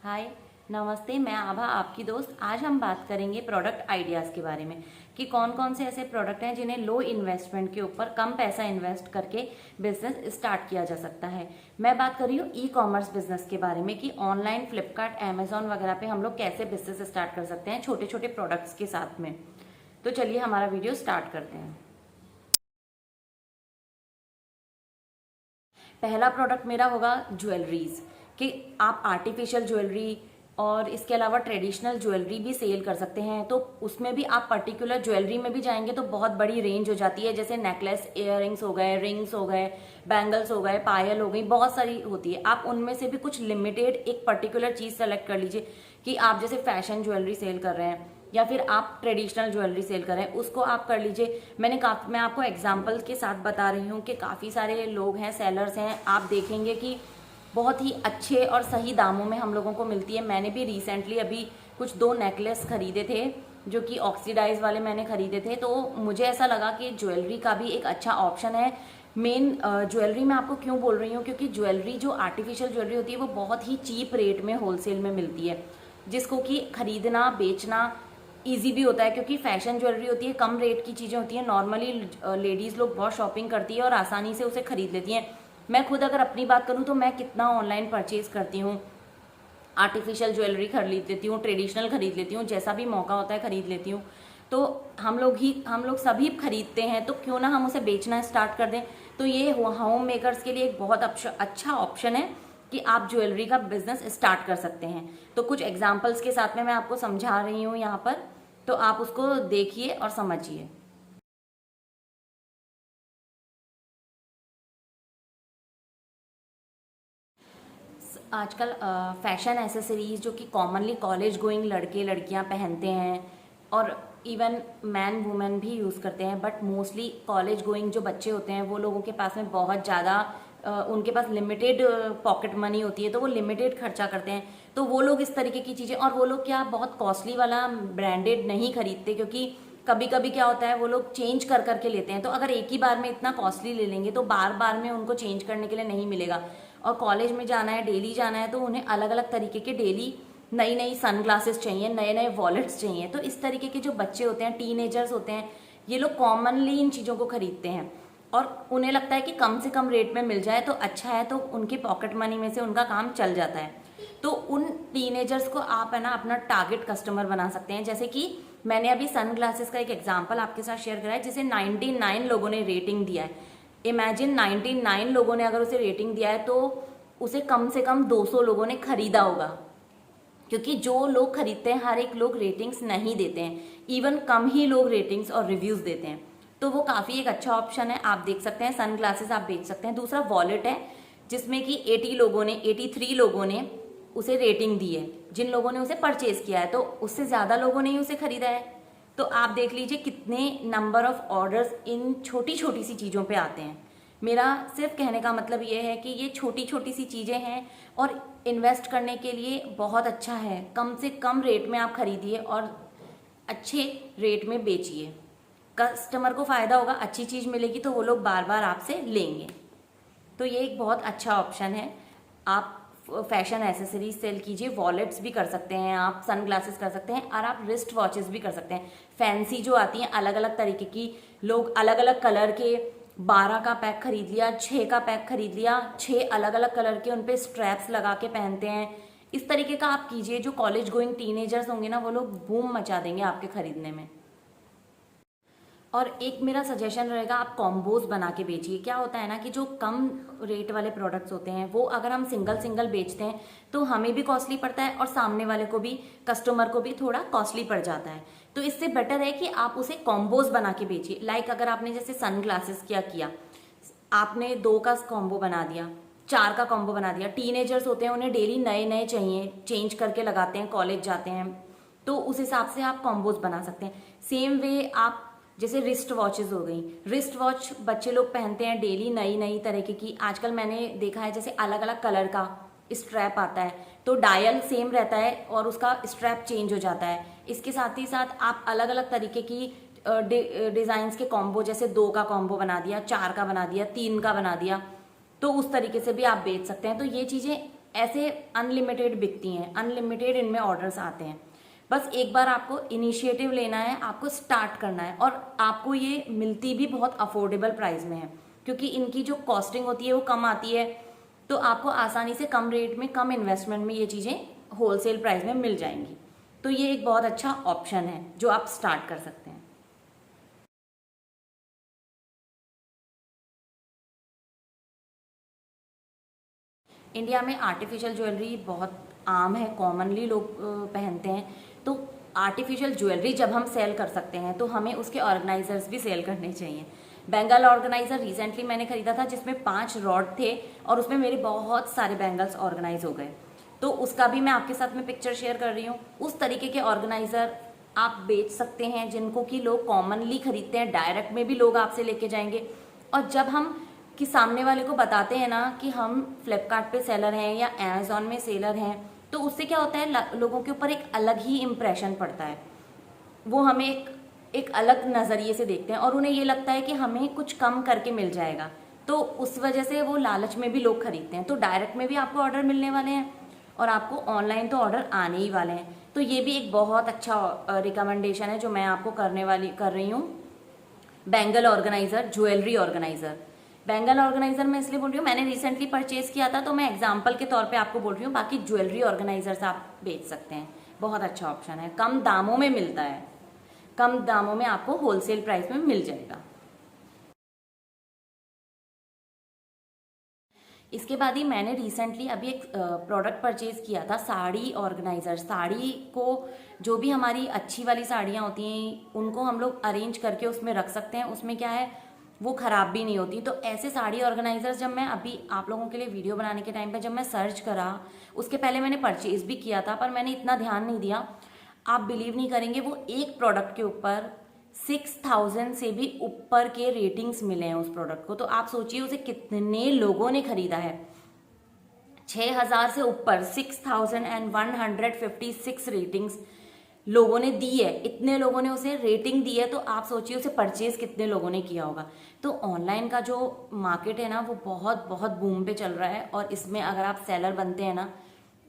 हाय, नमस्ते। मैं आभा, आपकी दोस्त। आज हम बात करेंगे प्रोडक्ट आइडियाज़ के बारे में कि कौन कौन से ऐसे प्रोडक्ट हैं जिन्हें लो इन्वेस्टमेंट के ऊपर कम पैसा इन्वेस्ट करके बिजनेस स्टार्ट किया जा सकता है। मैं बात कर रही हूँ ई कॉमर्स बिजनेस के बारे में कि ऑनलाइन फ्लिपकार्ट, अमेजोन वगैरह पे हम लोग कैसे बिजनेस स्टार्ट कर सकते हैं छोटे छोटे प्रोडक्ट्स के साथ में। तो चलिए हमारा वीडियो स्टार्ट करते हैं। पहला प्रोडक्ट मेरा होगा ज्वेलरीज, कि आप आर्टिफिशियल ज्वेलरी और इसके अलावा ट्रेडिशनल ज्वेलरी भी सेल कर सकते हैं। तो उसमें भी आप पर्टिकुलर ज्वेलरी में भी जाएंगे तो बहुत बड़ी रेंज हो जाती है, जैसे नेकलेस, इयररिंग्स हो गए, रिंग्स हो गए, बैंगल्स हो गए, पायल हो गई, बहुत सारी होती है। आप उनमें से भी कुछ लिमिटेड एक पर्टिकुलर चीज सेलेक्ट कर लीजिए कि आप जैसे फैशन ज्वेलरी सेल कर रहे हैं या फिर आप ट्रेडिशनल ज्वेलरी सेल कर रहे हैं, उसको आप कर लीजिए। मैं आपको एग्जाम्पल के साथ बता रही हूँ कि काफ़ी सारे लोग हैं, सेलर्स हैं, आप देखेंगे कि बहुत ही अच्छे और सही दामों में हम लोगों को मिलती है। मैंने भी रिसेंटली अभी कुछ 2 नेकलेस खरीदे थे जो कि ऑक्सीडाइज वाले मैंने खरीदे थे, तो मुझे ऐसा लगा कि ज्वेलरी का भी एक अच्छा ऑप्शन है। मेन ज्वेलरी मैं आपको क्यों बोल रही हूँ, क्योंकि ज्वेलरी जो आर्टिफिशियल ज्वेलरी होती है वो बहुत ही चीप रेट में होलसेल में मिलती है, जिसको कि खरीदना बेचना ईजी भी होता है, क्योंकि फैशन ज्वेलरी होती है, कम रेट की चीज़ें होती हैं। नॉर्मली लेडीज़ लोग बहुत शॉपिंग करती है और आसानी से उसे खरीद लेती हैं। मैं खुद अगर अपनी बात करूँ तो मैं कितना ऑनलाइन परचेज करती हूँ, आर्टिफिशियल ज्वेलरी खरीद लेती हूँ, ट्रेडिशनल खरीद लेती हूँ, जैसा भी मौका होता है खरीद लेती हूँ। तो हम लोग सभी खरीदते हैं, तो क्यों ना हम उसे बेचना स्टार्ट कर दें। तो ये होम मेकर्स के लिए एक बहुत अच्छा ऑप्शन है कि आप ज्वेलरी का बिजनेस स्टार्ट कर सकते हैं। तो कुछ एग्जाम्पल्स के साथ में मैं आपको समझा रही हूँ यहाँ पर, तो आप उसको देखिए और समझिए। आजकल फैशन एसेसरीज जो कि कॉमनली कॉलेज गोइंग लड़के लड़कियां पहनते हैं और इवन मैन वुमेन भी यूज़ करते हैं, बट मोस्टली कॉलेज गोइंग जो बच्चे होते हैं वो लोगों के पास में बहुत ज़्यादा उनके पास लिमिटेड पॉकेट मनी होती है, तो वो लिमिटेड खर्चा करते हैं। तो वो लोग इस तरीके की चीज़ें, और वो लोग क्या बहुत कॉस्टली वाला ब्रांडेड नहीं खरीदते, क्योंकि कभी कभी क्या होता है वो लोग चेंज कर करके लेते हैं। तो अगर एक ही बार में इतना कॉस्टली ले लेंगे तो बार बार में उनको चेंज करने के लिए नहीं मिलेगा। और कॉलेज में जाना है, डेली जाना है, तो उन्हें अलग अलग तरीके के डेली नई नई सन ग्लासेस चाहिए, नए नए वॉलेट्स चाहिए। तो इस तरीके के जो बच्चे होते हैं, टीनेजर्स होते हैं, ये लोग कॉमनली इन चीज़ों को खरीदते हैं और उन्हें लगता है कि कम से कम रेट में मिल जाए तो अच्छा है, तो उनके पॉकेट मनी में से उनका काम चल जाता है। तो उन टीनेजर्स को आप है ना अपना टारगेट कस्टमर बना सकते हैं। जैसे कि मैंने अभी सन ग्लासेस का एक एग्जाम्पल आपके साथ शेयर करा है, जिसे 99 लोगों ने रेटिंग दिया है। इमेजिन 99 लोगों ने अगर उसे रेटिंग दिया है तो उसे कम से कम 200 लोगों ने खरीदा होगा, क्योंकि जो लोग खरीदते हैं हर एक लोग रेटिंग्स नहीं देते हैं, इवन कम ही लोग रेटिंग्स और रिव्यूज देते हैं। तो वो काफ़ी एक अच्छा ऑप्शन है, आप देख सकते हैं। सन ग्लासेस आप बेच सकते हैं। दूसरा वॉलेट है, जिसमें कि 83 लोगों ने उसे रेटिंग दी है, जिन लोगों ने उसे परचेज किया है, तो उससे ज़्यादा लोगों ने ही उसे खरीदा है। तो आप देख लीजिए कितने नंबर ऑफ ऑर्डर्स इन छोटी छोटी सी चीज़ों पे आते हैं। मेरा सिर्फ कहने का मतलब ये है कि ये छोटी छोटी सी चीज़ें हैं और इन्वेस्ट करने के लिए बहुत अच्छा है। कम से कम रेट में आप खरीदिए और अच्छे रेट में बेचिए। कस्टमर को फ़ायदा होगा, अच्छी चीज़ मिलेगी तो वो लोग बार बार आपसे लेंगे। तो ये एक बहुत अच्छा ऑप्शन है। आप फैशन एसेसरीज सेल कीजिए, वॉलेट्स भी कर सकते हैं, आप सन ग्लासेस कर सकते हैं और आप रिस्ट वॉचेस भी कर सकते हैं। फैंसी जो आती हैं अलग अलग तरीके की, लोग अलग अलग कलर के 12 का पैक खरीद लिया, 6 का पैक खरीद लिया, 6 अलग अलग कलर के उन पे स्ट्रैप्स लगा के पहनते हैं। इस तरीके का आप कीजिए। जो कॉलेज गोइंग टीनेजर्स होंगे ना वो लोग बूम मचा देंगे आपके खरीदने में। और एक मेरा सजेशन रहेगा, आप कॉम्बोज बना के बेचिए। क्या होता है ना कि जो कम रेट वाले प्रोडक्ट्स होते हैं वो अगर हम सिंगल सिंगल बेचते हैं तो हमें भी कॉस्टली पड़ता है और सामने वाले को भी, कस्टमर को भी थोड़ा कॉस्टली पड़ जाता है। तो इससे बेटर है कि आप उसे कॉम्बोज बना के बेचिए। लाइक अगर आपने जैसे सन ग्लासेस क्या किया, आपने 2 का कॉम्बो बना दिया, 4 का कॉम्बो बना दिया। टीनेजर्स होते हैं, उन्हें डेली नए नए चाहिए, चेंज करके लगाते हैं, कॉलेज जाते हैं, तो उस हिसाब से आप कॉम्बोज बना सकते हैं। सेम वे आप जैसे रिस्ट वॉचेस हो गई, रिस्ट वॉच बच्चे लोग पहनते हैं डेली नई नई तरीके की। आजकल मैंने देखा है जैसे अलग अलग कलर का स्ट्रैप आता है, तो डायल सेम रहता है और उसका स्ट्रैप चेंज हो जाता है। इसके साथ ही साथ आप अलग अलग तरीके की डिजाइन्स के कॉम्बो, जैसे 2 का कॉम्बो बना दिया, 4 का बना दिया, 3 का बना दिया, तो उस तरीके से भी आप बेच सकते हैं। तो ये चीज़ें ऐसे अनलिमिटेड बिकती हैं, अनलिमिटेड इनमें ऑर्डर्स आते हैं। बस एक बार आपको इनिशिएटिव लेना है, आपको स्टार्ट करना है, और आपको ये मिलती भी बहुत अफोर्डेबल प्राइस में है, क्योंकि इनकी जो कॉस्टिंग होती है वो कम आती है। तो आपको आसानी से कम रेट में, कम इन्वेस्टमेंट में ये चीज़ें होलसेल प्राइस में मिल जाएंगी। तो ये एक बहुत अच्छा ऑप्शन है जो आप स्टार्ट कर सकते हैं। इंडिया में आर्टिफिशियल ज्वेलरी बहुत आम है, कॉमनली लोग पहनते हैं। तो आर्टिफिशियल ज्वेलरी जब हम सेल कर सकते हैं तो हमें उसके ऑर्गेनाइजर्स भी सेल करने चाहिए। बैंगल ऑर्गेनाइजर रिसेंटली मैंने खरीदा था, जिसमें 5 रॉड थे और उसमें मेरे बहुत सारे बैंगल्स ऑर्गेनाइज हो गए। तो उसका भी मैं आपके साथ में पिक्चर शेयर कर रही हूँ। उस तरीके के ऑर्गेनाइजर आप बेच सकते हैं जिनको कि लोग कॉमनली खरीदते हैं, डायरेक्ट में भी लोग आपसे लेके जाएंगे। और जब हम कि सामने वाले को बताते हैं ना कि हम फ्लिपकार्ट पे सेलर हैं या अमेजोन में सेलर हैं, तो उससे क्या होता है, लोगों के ऊपर एक अलग ही इम्प्रेशन पड़ता है। वो हमें एक अलग नज़रिए से देखते हैं और उन्हें ये लगता है कि हमें कुछ कम करके मिल जाएगा। तो उस वजह से वो लालच में भी लोग खरीदते हैं। तो डायरेक्ट में भी आपको ऑर्डर मिलने वाले हैं और आपको ऑनलाइन तो ऑर्डर आने ही वाले हैं। तो ये भी एक बहुत अच्छा रिकमेंडेशन है जो मैं आपको कर रही हूँ। Bangle organiser, jewellery organiser. Bangle organiser मैं इसलिए बोल रही हूँ, मैंने रिसेंटली परचेज किया था तो मैं एग्जाम्पल के तौर पे आपको बोल रही हूँ। बाकी ज्वेलरी ऑर्गेनाइजर्स आप बेच सकते हैं, बहुत अच्छा ऑप्शन है, कम दामों में मिलता है, कम दामों में आपको होलसेल प्राइस में मिल जाएगा। इसके बाद ही मैंने रिसेंटली अभी एक प्रोडक्ट परचेज किया था, साड़ी ऑर्गेनाइजर। साड़ी को, जो भी हमारी अच्छी वाली साड़ियाँ होती हैं उनको हम लोग अरेंज करके उसमें रख सकते हैं। उसमें क्या है, वो ख़राब भी नहीं होती। तो ऐसे साड़ी ऑर्गेनाइजर्स जब मैं अभी आप लोगों के लिए वीडियो बनाने के टाइम पे जब मैं सर्च करा, उसके पहले मैंने परचेज भी किया था पर मैंने इतना ध्यान नहीं दिया। आप बिलीव नहीं करेंगे, वो एक प्रोडक्ट के ऊपर 6000 से भी ऊपर के रेटिंग्स मिले हैं उस प्रोडक्ट को। तो आप सोचिए उसे कितने लोगों ने खरीदा है। 6000 से ऊपर 6156 रेटिंग्स लोगों ने दी है। इतने लोगों ने उसे रेटिंग दी है, तो आप सोचिए उसे परचेज कितने लोगों ने किया होगा। तो ऑनलाइन का जो मार्केट है ना, वो बहुत बहुत बूम पे चल रहा है और इसमें अगर आप सेलर बनते हैं ना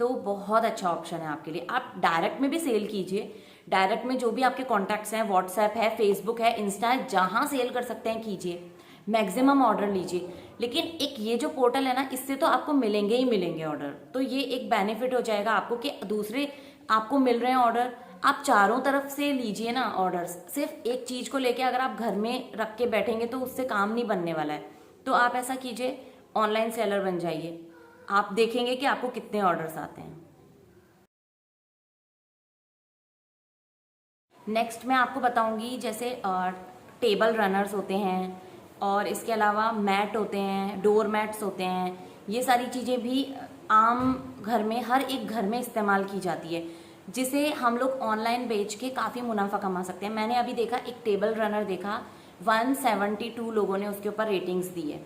तो बहुत अच्छा ऑप्शन है आपके लिए। आप डायरेक्ट में भी सेल कीजिए। डायरेक्ट में जो भी आपके कॉन्टैक्ट्स हैं, व्हाट्सएप है, फेसबुक है, इंस्टा है, जहाँ सेल कर सकते हैं कीजिए, मैक्सिमम ऑर्डर लीजिए। लेकिन एक ये जो पोर्टल है ना, इससे तो आपको मिलेंगे ही मिलेंगे ऑर्डर। तो ये एक बेनिफिट हो जाएगा आपको कि दूसरे आपको मिल रहे हैं ऑर्डर, आप चारों तरफ से लीजिए ना ऑर्डर्स। सिर्फ एक चीज़ को लेके अगर आप घर में रख के बैठेंगे तो उससे काम नहीं बनने वाला है। तो आप ऐसा कीजिए, ऑनलाइन सेलर बन जाइए, आप देखेंगे कि आपको कितने ऑर्डर्स आते हैं। नेक्स्ट मैं आपको बताऊंगी, जैसे टेबल रनर्स होते हैं और इसके अलावा मैट होते हैं, डोर मैट्स होते हैं। ये सारी चीज़ें भी आम घर में, हर एक घर में इस्तेमाल की जाती है, जिसे हम लोग ऑनलाइन बेच के काफ़ी मुनाफा कमा सकते हैं। मैंने अभी देखा, एक टेबल रनर देखा, 172 लोगों ने उसके ऊपर रेटिंग्स दी है,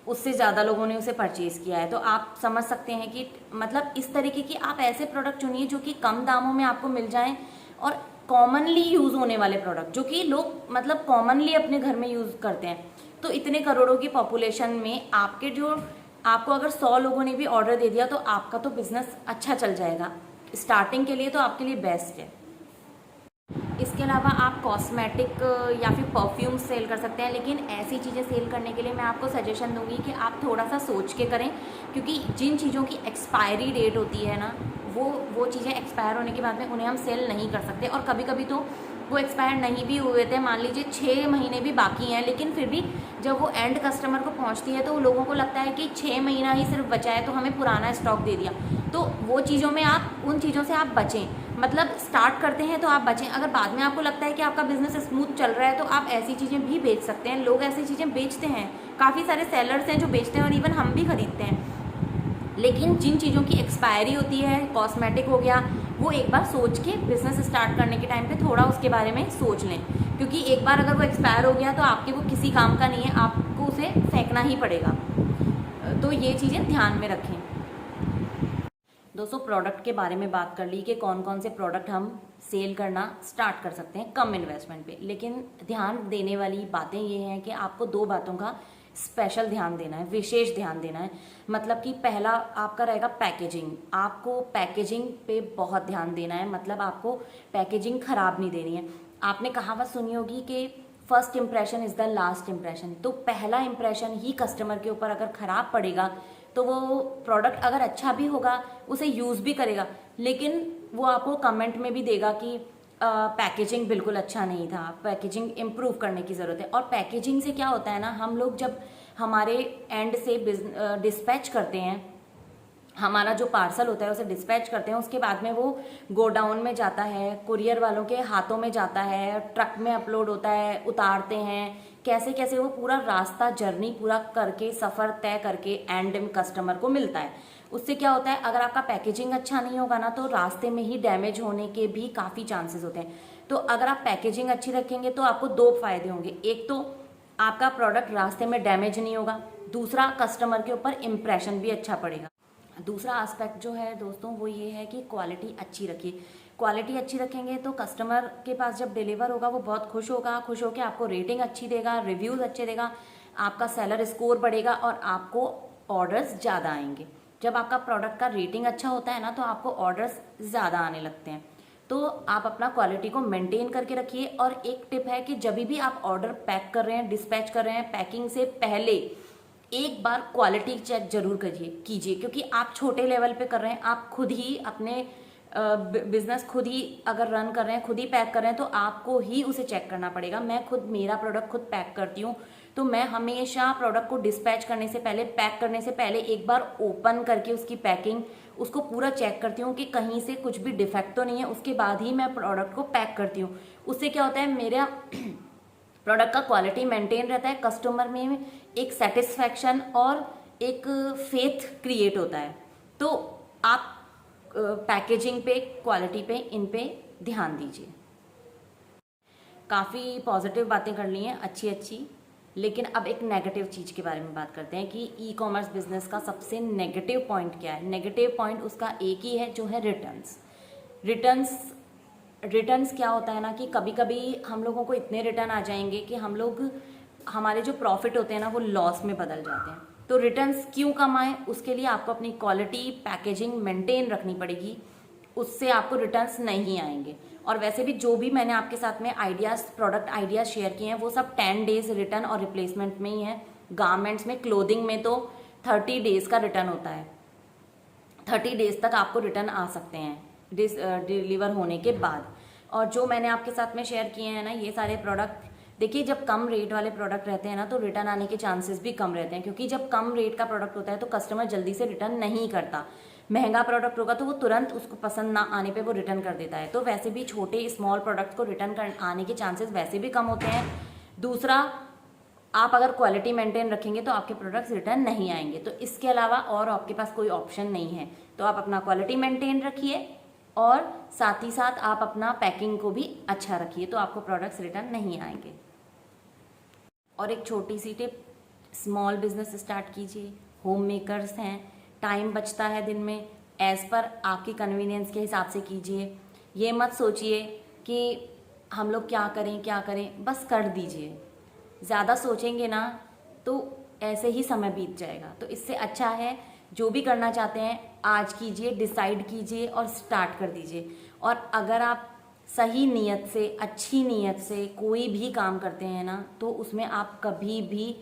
उससे ज़्यादा लोगों ने उसे परचेज़ किया है। तो आप समझ सकते हैं कि मतलब इस तरीके की आप ऐसे प्रोडक्ट चुनिए जो कि कम दामों में आपको मिल जाएं और कॉमनली यूज़ होने वाले प्रोडक्ट, जो कि लोग मतलब कॉमनली अपने घर में यूज़ करते हैं। तो इतने करोड़ों की पॉपुलेशन में आपको अगर 100 लोगों ने भी ऑर्डर दे दिया तो आपका तो बिजनेस अच्छा चल जाएगा। स्टार्टिंग के लिए तो आपके लिए बेस्ट है। इसके अलावा आप कॉस्मेटिक या फिर परफ्यूम सेल कर सकते हैं, लेकिन ऐसी चीज़ें सेल करने के लिए मैं आपको सजेशन दूंगी कि आप थोड़ा सा सोच के करें, क्योंकि जिन चीज़ों की एक्सपायरी डेट होती है ना, वो चीज़ें एक्सपायर होने के बाद में उन्हें हम सेल नहीं कर सकते। और कभी कभी तो वो एक्सपायर नहीं भी हुए थे, मान लीजिए 6 महीने भी बाकी हैं, लेकिन फिर भी जब वो एंड कस्टमर को पहुंचती है तो लोगों को लगता है कि 6 महीना ही सिर्फ बचा है तो हमें पुराना स्टॉक दे दिया। तो वो चीज़ों में उन चीज़ों से आप बचें। मतलब स्टार्ट करते हैं तो आप बचें। अगर बाद में आपको लगता है कि आपका बिजनेस स्मूथ चल रहा है तो आप ऐसी चीज़ें भी बेच सकते हैं। लोग ऐसी चीज़ें बेचते हैं, काफ़ी सारे सेलर्स हैं जो बेचते हैं और इवन हम भी खरीदते हैं। लेकिन जिन चीज़ों की एक्सपायरी होती है, कॉस्मेटिक हो गया, वो एक बार सोच के बिजनेस स्टार्ट करने के टाइम पे थोड़ा उसके बारे में सोच लें, क्योंकि एक बार अगर वो एक्सपायर हो गया तो आपके वो किसी काम का नहीं है, आपको उसे फेंकना ही पड़ेगा। तो ये चीज़ें ध्यान में रखें। दोस्तों, प्रोडक्ट के बारे में बात कर ली कि कौन कौन से प्रोडक्ट हम सेल करना स्टार्ट कर सकते हैं कम इन्वेस्टमेंट पे। लेकिन ध्यान देने वाली बातें ये हैं कि आपको 2 बातों का स्पेशल ध्यान देना है, विशेष ध्यान देना है। मतलब कि पहला आपका रहेगा पैकेजिंग। आपको पैकेजिंग पे बहुत ध्यान देना है, मतलब आपको पैकेजिंग खराब नहीं देनी है। आपने कहावत सुनी होगी कि first impression is the last impression. तो पहला इम्प्रेशन ही कस्टमर के ऊपर अगर खराब पड़ेगा तो वो प्रोडक्ट अगर अच्छा भी होगा, उसे यूज़ भी करेगा, लेकिन वो आपको कमेंट में भी देगा कि पैकेजिंग बिल्कुल अच्छा नहीं था, पैकेजिंग इम्प्रूव करने की ज़रूरत है। और पैकेजिंग से क्या होता है ना, हम लोग जब हमारे एंड से डिस्पैच करते हैं, हमारा जो पार्सल होता है उसे डिस्पैच करते हैं, उसके बाद में वो गोडाउन में जाता है, कुरियर वालों के हाथों में जाता है, ट्रक में अपलोड होता है, उतारते हैं, कैसे कैसे वो पूरा रास्ता जर्नी पूरा करके, सफ़र तय करके एंड में कस्टमर को मिलता है। उससे क्या होता है, अगर आपका पैकेजिंग अच्छा नहीं होगा ना तो रास्ते में ही डैमेज होने के भी काफ़ी चांसेस होते हैं। तो अगर आप पैकेजिंग अच्छी रखेंगे तो आपको दो फायदे होंगे। एक तो आपका प्रोडक्ट रास्ते में डैमेज नहीं होगा, दूसरा कस्टमर के ऊपर इम्प्रेशन भी अच्छा पड़ेगा। दूसरा एस्पेक्ट जो है दोस्तों वो ये है कि क्वालिटी अच्छी रखिए। क्वालिटी अच्छी रखेंगे तो कस्टमर के पास जब डिलीवर होगा वो बहुत खुश होगा, खुश होकर आपको रेटिंग अच्छी देगा, रिव्यूज़ अच्छे देगा, आपका सेलर स्कोर बढ़ेगा और आपको ऑर्डर्स ज़्यादा आएंगे। जब आपका प्रोडक्ट का रेटिंग अच्छा होता है ना तो आपको ऑर्डर्स ज़्यादा आने लगते हैं। तो आप अपना क्वालिटी को मेंटेन करके रखिए। और एक टिप है कि जब भी आप ऑर्डर पैक कर रहे हैं, डिस्पैच कर रहे हैं, पैकिंग से पहले एक बार क्वालिटी चेक जरूर कीजिए, क्योंकि आप छोटे लेवल पे कर रहे हैं, आप खुद ही अपने बिजनेस खुद ही अगर रन कर रहे हैं, खुद ही पैक कर रहे हैं, तो आपको ही उसे चेक करना पड़ेगा। मैं खुद मेरा प्रोडक्ट खुद पैक करती हूँ, तो मैं हमेशा प्रोडक्ट को डिस्पैच करने से पहले, पैक करने से पहले एक बार ओपन करके उसकी पैकिंग उसको पूरा चेक करती हूँ कि कहीं से कुछ भी डिफेक्ट तो नहीं है, उसके बाद ही मैं प्रोडक्ट को पैक करती हूँ। उससे क्या होता है, मेरा प्रोडक्ट का क्वालिटी मेंटेन रहता है, कस्टमर में एक सेटिस्फैक्शन और एक फेथ क्रिएट होता है। तो आप पैकेजिंग पे, क्वालिटी पे, इन पे ध्यान दीजिए। काफ़ी पॉजिटिव बातें कर ली हैं, अच्छी अच्छी, लेकिन अब एक नेगेटिव चीज़ के बारे में बात करते हैं कि ई कॉमर्स बिजनेस का सबसे नेगेटिव पॉइंट क्या है। नेगेटिव पॉइंट उसका एक ही है, जो है रिटर्न्स क्या होता है ना कि कभी कभी हम लोगों को इतने रिटर्न आ जाएंगे कि हमारे जो प्रॉफिट होते हैं ना वो लॉस में बदल जाते हैं। तो रिटर्न्स क्यों कम आए, उसके लिए आपको अपनी क्वालिटी, पैकेजिंग मेंटेन रखनी पड़ेगी, उससे आपको रिटर्न्स नहीं आएंगे। और वैसे भी जो भी मैंने आपके साथ में प्रोडक्ट आइडियाज़ शेयर किए हैं वो सब 10 डेज रिटर्न और रिप्लेसमेंट में ही है। गारमेंट्स में, क्लोथिंग में तो 30 डेज का रिटर्न होता है, 30 डेज तक आपको रिटर्न आ सकते हैं डिलीवर होने के बाद। और जो मैंने आपके साथ में शेयर किए हैं ना ये सारे प्रोडक्ट, देखिए जब कम रेट वाले प्रोडक्ट रहते हैं ना तो रिटर्न आने के चांसेस भी कम रहते हैं, क्योंकि जब कम रेट का प्रोडक्ट होता है तो कस्टमर जल्दी से रिटर्न नहीं करता। महंगा प्रोडक्ट होगा तो वो तुरंत उसको पसंद ना आने पे वो रिटर्न कर देता है। तो वैसे भी छोटे स्मॉल प्रोडक्ट्स को रिटर्न आने के चांसेस वैसे भी कम होते हैं। दूसरा, आप अगर क्वालिटी मेंटेन रखेंगे तो आपके प्रोडक्ट्स रिटर्न नहीं आएंगे। तो इसके अलावा और आपके पास कोई ऑप्शन नहीं है। तो आप अपना क्वालिटी मेंटेन रखिए और साथ ही साथ आप अपना पैकिंग को भी अच्छा रखिए, तो आपको प्रोडक्ट्स रिटर्न नहीं आएंगे। और एक छोटी सी टिप, स्मॉल बिजनेस स्टार्ट कीजिए। होम मेकर्स हैं, टाइम बचता है दिन में, एज़ पर आपकी कन्वीनियंस के हिसाब से कीजिए। ये मत सोचिए कि हम लोग क्या करें, बस कर दीजिए। ज़्यादा सोचेंगे ना तो ऐसे ही समय बीत जाएगा। तो इससे अच्छा है जो भी करना चाहते हैं आज कीजिए, डिसाइड कीजिए और स्टार्ट कर दीजिए। और अगर आप सही नीयत से, अच्छी नीयत से कोई भी काम करते हैं ना तो उसमें आप कभी भी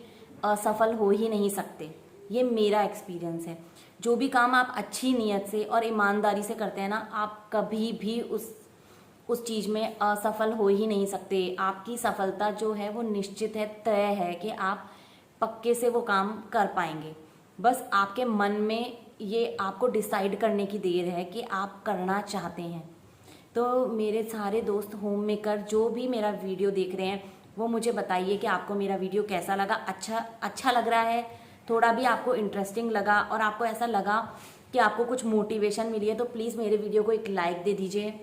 असफल हो ही नहीं सकते। ये मेरा एक्सपीरियंस है। जो भी काम आप अच्छी नीयत से और ईमानदारी से करते हैं ना, आप कभी भी उस चीज़ में असफल हो ही नहीं सकते। आपकी सफलता जो है वो निश्चित है, तय है कि आप पक्के से वो काम कर पाएंगे। बस आपके मन में ये आपको डिसाइड करने की देर है कि आप करना चाहते हैं। तो मेरे सारे दोस्त होम मेकर जो भी मेरा वीडियो देख रहे हैं वो मुझे बताइए कि आपको मेरा वीडियो कैसा लगा। अच्छा लग रहा है, थोड़ा भी आपको इंटरेस्टिंग लगा और आपको ऐसा लगा कि आपको कुछ मोटिवेशन मिली है तो प्लीज़ मेरे वीडियो को एक लाइक दे दीजिए,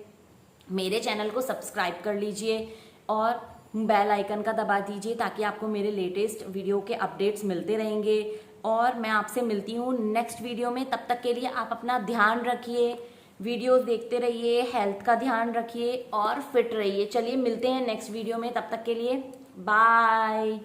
मेरे चैनल को सब्सक्राइब कर लीजिए और बेल आइकन का दबा दीजिए ताकि आपको मेरे लेटेस्ट वीडियो के अपडेट्स मिलते रहेंगे। और मैं आपसे मिलती हूँ नेक्स्ट वीडियो में। तब तक के लिए आप अपना ध्यान रखिए, वीडियोस देखते रहिए, हेल्थ का ध्यान रखिए और फिट रहिए। चलिए मिलते हैं नेक्स्ट वीडियो में, तब तक के लिए बाय।